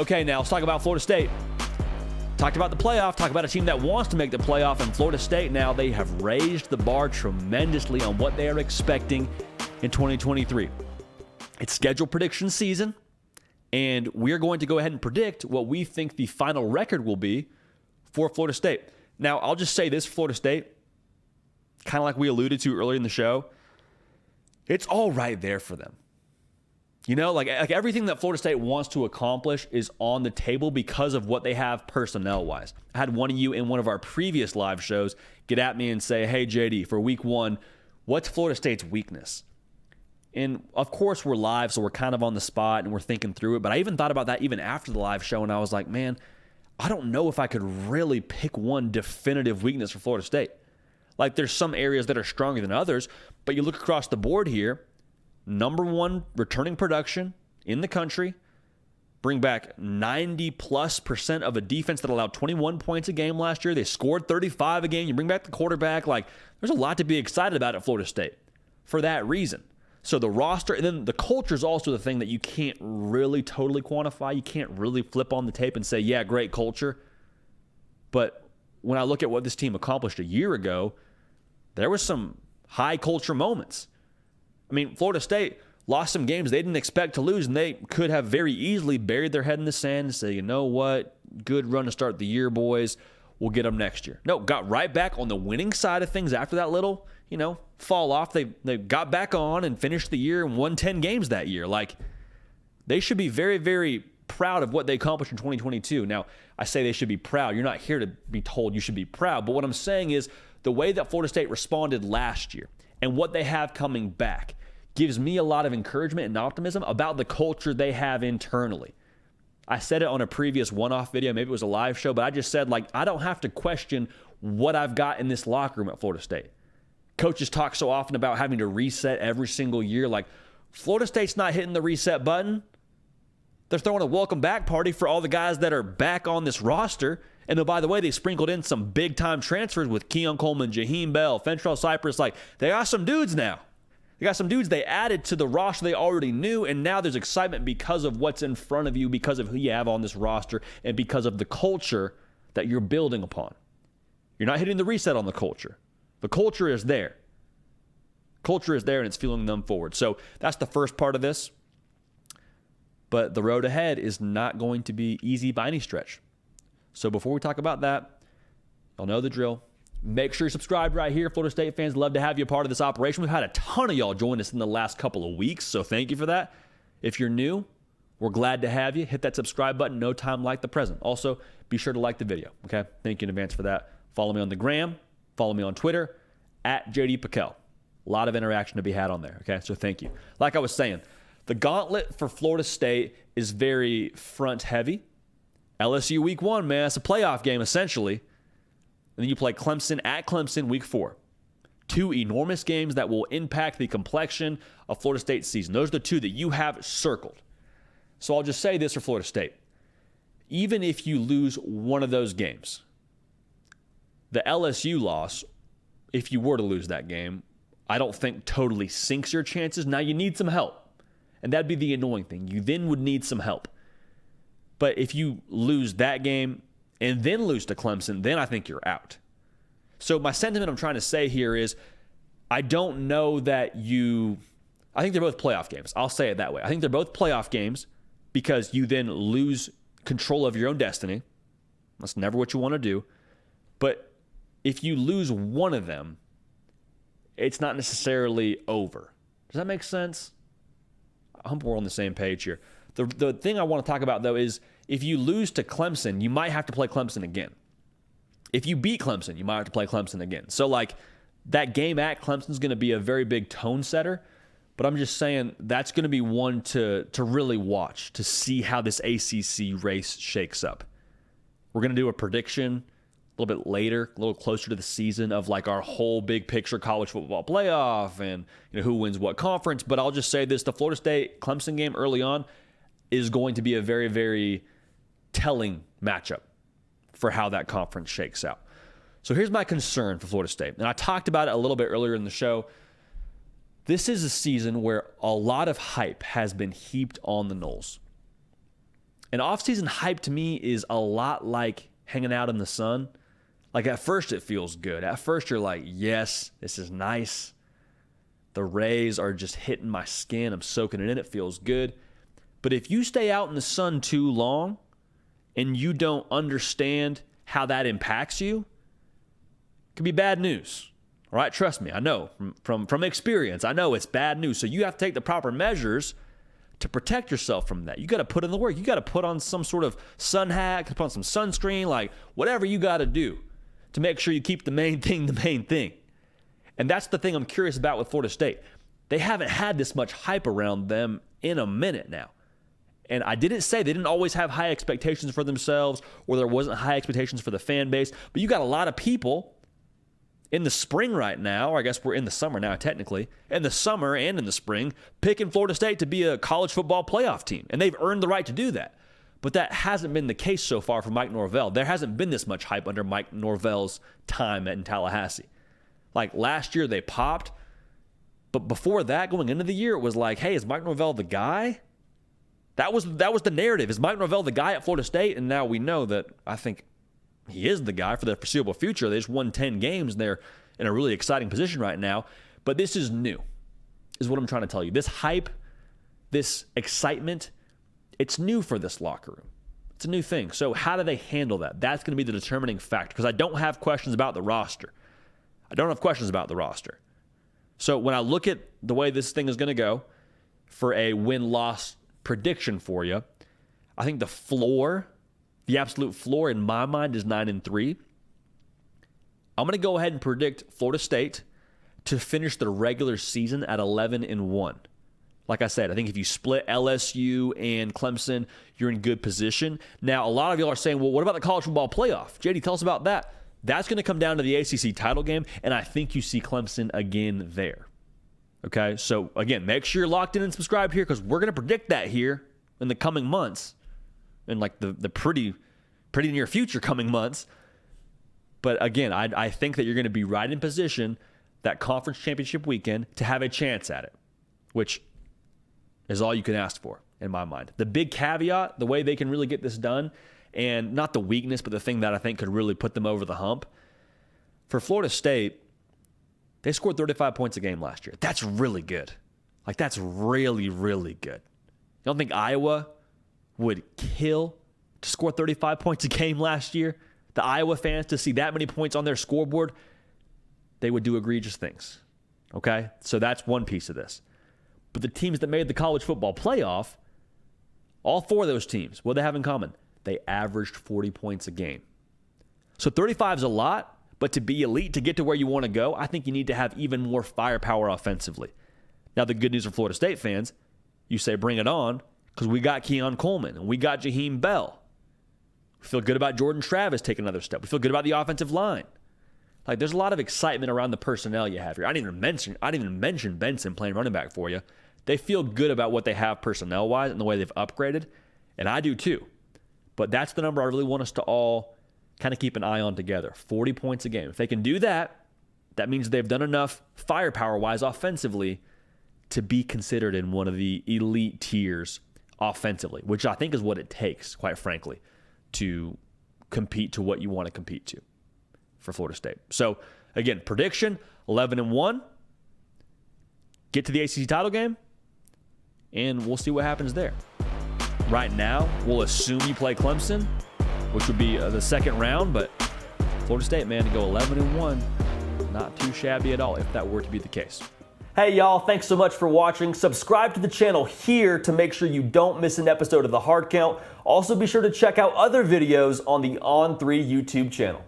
Okay, now let's talk about Florida State. Talked about the playoff, talk about a team that wants to make the playoff, and Florida State now, they have raised the bar tremendously on what they are expecting in 2023. It's schedule prediction season, and we're going to go ahead and predict what we think the final record will be for Florida State. Now, I'll just say this for Florida State, kind of like we alluded to earlier in the show, it's all right there for them. You know, like everything that Florida State wants to accomplish is on the table because of what they have personnel-wise. I had one of you in one of our previous live shows get at me and say, hey, JD, for week one, what's Florida State's weakness? And, of course, we're live, so we're kind of on the spot and we're thinking through it. But I even thought about that even after the live show, and I was like, man, I don't know if I could really pick one definitive weakness for Florida State. Like, there's some areas that are stronger than others, but you look across the board here, number one returning production in the country, bring back 90+% of a defense that allowed 21 points a game last year. They scored 35 a game. You bring back the quarterback. Like, there's a lot to be excited about at Florida State for that reason. So the roster, and then the culture is also the thing that you can't really totally quantify. You can't really flip on the tape and say, yeah, great culture. But when I look at what this team accomplished a year ago, there was some high culture moments. I mean, Florida State lost some games they didn't expect to lose, and they could have very easily buried their head in the sand and say, you know what, good run to start the year, boys. We'll get them next year. No, got right back on the winning side of things after that little, fall off. They got back on and finished the year and won 10 games that year. Like, they should be very, very proud of what they accomplished in 2022. Now, I say they should be proud. You're not here to be told you should be proud. But what I'm saying is the way that Florida State responded last year and what they have coming back gives me a lot of encouragement and optimism about the culture they have internally. I said it on a previous one-off video, maybe it was a live show, but I just said, I don't have to question what I've got in this locker room at Florida State. Coaches talk so often about having to reset every single year. Like, Florida State's not hitting the reset button. They're throwing a welcome back party for all the guys that are back on this roster. And oh, by the way, they sprinkled in some big-time transfers with Keon Coleman, Jaheim Bell, Fentrell Cypress. Like, they got some dudes now. They got some dudes they added to the roster they already knew, and now there's excitement because of what's in front of you, because of who you have on this roster, and because of the culture that you're building upon. You're not hitting the reset on the culture. The culture is there. Culture is there, and it's fueling them forward. So that's the first part of this. But the road ahead is not going to be easy by any stretch. So before we talk about that, y'all know the drill. Make sure you're subscribed right here. Florida State fans, love to have you a part of this operation. We've had a ton of y'all join us in the last couple of weeks, so thank you for that. If you're new, we're glad to have you. Hit that subscribe button, no time like the present. Also, be sure to like the video, okay? Thank you in advance for that. Follow me on the gram. Follow me on Twitter, @JDPakel. A lot of interaction to be had on there, okay? So thank you. Like I was saying, the gauntlet for Florida State is very front-heavy. LSU week one, man, it's a playoff game, essentially. And then you play Clemson at Clemson week 4. 2 enormous games that will impact the complexion of Florida State's season. Those are the 2 that you have circled. So I'll just say this for Florida State. Even if you lose one of those games, the LSU loss, if you were to lose that game, I don't think totally sinks your chances. Now you need some help. And that'd be the annoying thing. You then would need some help. But if you lose that game and then lose to Clemson, then I think you're out. So my sentiment I'm trying to say here is I don't know that I think they're both playoff games. I'll say it that way. I think they're both playoff games because you then lose control of your own destiny. That's never what you want to do. But if you lose one of them, it's not necessarily over. Does that make sense? I hope we're on the same page here. The thing I want to talk about, though, is if you lose to Clemson, you might have to play Clemson again. If you beat Clemson, you might have to play Clemson again. So, that game at Clemson is going to be a very big tone setter. But I'm just saying that's going to be one to really watch, to see how this ACC race shakes up. We're going to do a prediction a little bit later, a little closer to the season of our whole big picture college football playoff and who wins what conference. But I'll just say this, the Florida State-Clemson game early on is going to be a very, very telling matchup for how that conference shakes out. So here's my concern for Florida State. And I talked about it a little bit earlier in the show. This is a season where a lot of hype has been heaped on the Noles. And off-season hype to me is a lot like hanging out in the sun. Like at first it feels good. At first you're like, yes, this is nice. The rays are just hitting my skin. I'm soaking it in. It feels good. But if you stay out in the sun too long and you don't understand how that impacts you, it could be bad news. All right, trust me. I know from experience. I know it's bad news. So you have to take the proper measures to protect yourself from that. You got to put in the work. You got to put on some sort of sun hat, put on some sunscreen, like whatever you got to do to make sure you keep the main thing the main thing. And that's the thing I'm curious about with Florida State. They haven't had this much hype around them in a minute now. And I didn't say they didn't always have high expectations for themselves or there wasn't high expectations for the fan base, but you got a lot of people in the spring right now, or I guess we're in the summer now technically, in the summer and in the spring, picking Florida State to be a college football playoff team. And they've earned the right to do that. But that hasn't been the case so far for Mike Norvell. There hasn't been this much hype under Mike Norvell's time in Tallahassee. Like last year they popped, but before that, going into the year, it was like, hey, is Mike Norvell the guy? That was the narrative. Is Mike Norvell the guy at Florida State? And now we know that I think he is the guy for the foreseeable future. They just won 10 games, and they're in a really exciting position right now. But this is new, is what I'm trying to tell you. This hype, this excitement, it's new for this locker room. It's a new thing. So how do they handle that? That's going to be the determining factor, because I don't have questions about the roster. So when I look at the way this thing is going to go for a win-loss prediction for you, I think the floor, the absolute floor in my mind is 9-3. I'm going to go ahead and predict Florida State to finish the regular season at 11-1. Like I said, I think if you split LSU and Clemson, you're in good position. Now, a lot of y'all are saying, well, what about the college football playoff? JD, tell us about that. That's going to come down to the ACC title game, and I think you see Clemson again there. Okay, so again, make sure you're locked in and subscribed here, because we're going to predict that here in the coming months, in like the pretty near future coming months. But again, I think that you're going to be right in position that conference championship weekend to have a chance at it, which is all you can ask for in my mind. The big caveat, the way they can really get this done, and not the weakness, but the thing that I think could really put them over the hump, for Florida State, they scored 35 points a game last year. That's really good. Like, that's really, really good. You don't think Iowa would kill to score 35 points a game last year? The Iowa fans, to see that many points on their scoreboard, they would do egregious things. Okay? So that's one piece of this. But the teams that made the college football playoff, all four of those teams, what do they have in common? They averaged 40 points a game. So 35 is a lot, but to be elite, to get to where you want to go, I think you need to have even more firepower offensively. Now, the good news for Florida State fans, you say bring it on, because we got Keon Coleman and we got Jaheim Bell. We feel good about Jordan Travis taking another step. We feel good about the offensive line. Like, there's a lot of excitement around the personnel you have here. I didn't even mention Benson playing running back for you. They feel good about what they have personnel-wise and the way they've upgraded, and I do too. But that's the number I really want us to all kind of keep an eye on together. 40 points a game. If they can do that, that means they've done enough firepower-wise offensively to be considered in one of the elite tiers offensively, which I think is what it takes, quite frankly, to compete to what you want to compete to for Florida State. So, again, prediction, 11-1. Get to the ACC title game, and we'll see what happens there. Right now, we'll assume you play Clemson, which would be the second round, but Florida State, man, to go 11-1, not too shabby at all if that were to be the case. Hey, y'all, thanks so much for watching. Subscribe to the channel here to make sure you don't miss an episode of The Hard Count. Also, be sure to check out other videos on the On3 YouTube channel.